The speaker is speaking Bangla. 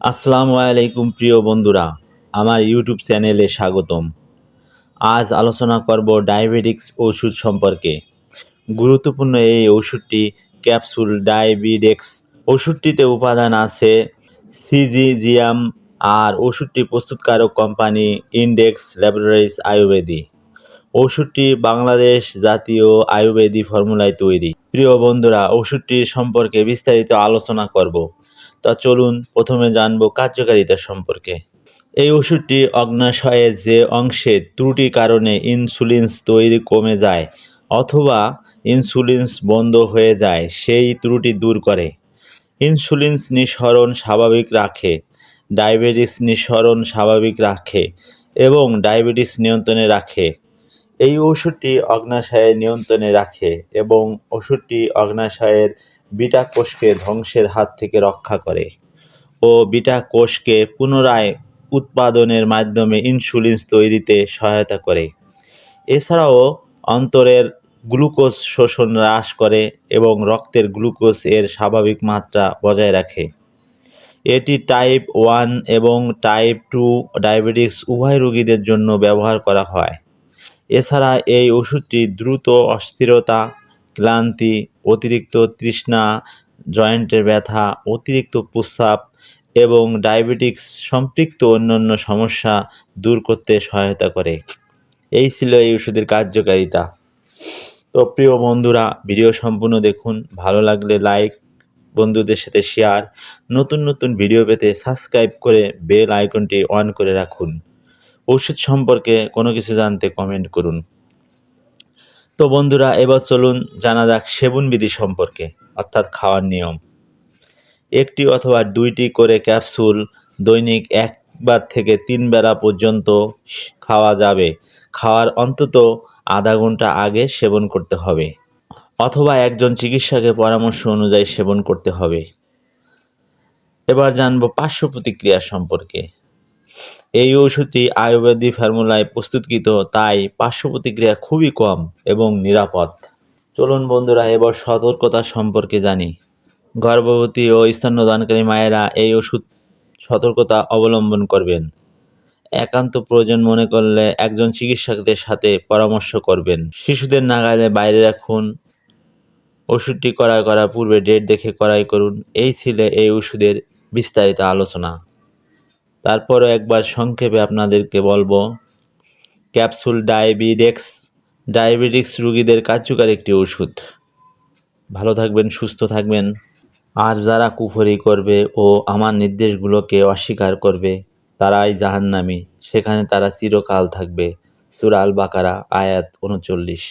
আসসালামু আলাইকুম প্রিয় বন্ধুরা, আমার ইউটিউব চ্যানেলে স্বাগতম। আজ আলোচনা করব ডায়াবেটিক্স ওষুধ সম্পর্কে। গুরুত্বপূর্ণ এই ওষুধটি ক্যাপসুল ডায়াবেটিক্স। ওষুধটিতে উপাদান আছে সিজিজিয়াম আর ওষুধটি প্রস্তুতকারক কোম্পানি ইন্ডেক্স ল্যাবরেটরিজ আয়ুর্বেদিক। ওষুধটি বাংলাদেশ জাতীয় আয়ুর্বেদিক ফর্মুলায় তৈরি। প্রিয় বন্ধুরা, ওষুধটির সম্পর্কে বিস্তারিত আলোচনা করব। তা চলুন প্রথমে জানব কার্যকারিতা সম্পর্কে। এই ওষুধটি অগ্ন্যাশয়ের যে অংশে ত্রুটির কারণে ইনসুলিন তৈরি কমে যায় অথবা ইনসুলিন বন্ধ হয়ে যায় সেই ত্রুটি দূর করে। ইনসুলিন নিঃসরণ স্বাভাবিক রাখে, ডায়াবেটিস নিঃসরণ স্বাভাবিক রাখে এবং ডায়াবেটিস নিয়ন্ত্রণে রাখে। এই ওষুধটি অগ্ন্যাশয় নিয়ন্ত্রণে রাখে এবং ওষুধটি অগ্ন্যাশয়ের বিটা কোষকে ধ্বংসের হাত থেকে রক্ষা করে ও বিটা কোষকে পুনরায় উৎপাদনের মাধ্যমে ইনসুলিন তৈরিতে সহায়তা করে। এছাড়াও অন্তরের গ্লুকোজ শোষণ হ্রাস করে এবং রক্তের গ্লুকোজ এর স্বাভাবিক মাত্রা বজায় রাখে। এটি টাইপ 1 এবং টাইপ 2 ডায়াবেটিস উভয় রোগীদের জন্য ব্যবহার করা হয়। এছাড়া এই ওষুধটি দ্রুত অস্থিরতা, ক্লান্তি, অতিরিক্ত তৃষ্ণা, জয়েন্টের ব্যথা, অতিরিক্ত প্রস্রাব এবং ডায়াবেটিক্স সম্পৃক্ত অন্যান্য সমস্যা দূর করতে সহায়তা করে। এই ছিল এই ওষুধের কার্যকারিতা। তো প্রিয় বন্ধুরা, ভিডিও সম্পূর্ণ দেখুন, ভালো লাগলে লাইক, বন্ধুদের সাথে শেয়ার, নতুন নতুন ভিডিও পেতে সাবস্ক্রাইব করে বেল আইকনটি অন করে রাখুন। ওষুধ সম্পর্কে কোনো কিছু জানতে কমেন্ট করুন। তো বন্ধুরা, এবার চলুন জানা যাক সেবনবিধি সম্পর্কে, অর্থাৎ খাওয়ার নিয়ম। একটি অথবা দুইটি করে ক্যাপসুল দৈনিক একবার থেকে 3 বেলা পর্যন্ত খাওয়া যাবে। খাওয়ার অন্তত আধা ঘন্টা আগে সেবন করতে হবে অথবা একজন চিকিৎসকের পরামর্শ অনুযায়ী সেবন করতে হবে। এবার জানব পার্শ্ব প্রতিক্রিয়া সম্পর্কে। এই ওষুধটি আয়ুর্বেদিক ফর্মুলায় প্রস্তুতকৃত, তাই পার্শ্ব প্রতিক্রিয়া খুবই কম এবং নিরাপদ। চলুন বন্ধুরা, এবার সতর্কতা সম্পর্কে জানি। গর্ভবতী ও স্তন্যদানকারী মায়েরা এই ওষুধ সতর্কতা অবলম্বন করবেন। একান্ত প্রয়োজন মনে করলে একজন চিকিৎসকের সাথে পরামর্শ করবেন। শিশুদের নাগালে বাইরে রাখুন। ওষুধটি ক্রয় করার পূর্বে ডেট দেখে ক্রয় করুন। এই ছিল এই ওষুধের বিস্তারিত আলোচনা। তারপরও একবার সংক্ষেপে আপনাদেরকে বলবো, ক্যাপসুল ডায়াবেটিক্স রোগীদের কার্যকর একটি ওষুধ। ভালো থাকবেন, সুস্থ থাকবেন। আর যারা কুফরি করবে ও আমার নির্দেশগুলোকে অস্বীকার করবে তারাই জাহান্নামী, সেখানে তারা চিরকাল থাকবে। সূরা আল বাকারা আয়াত 39।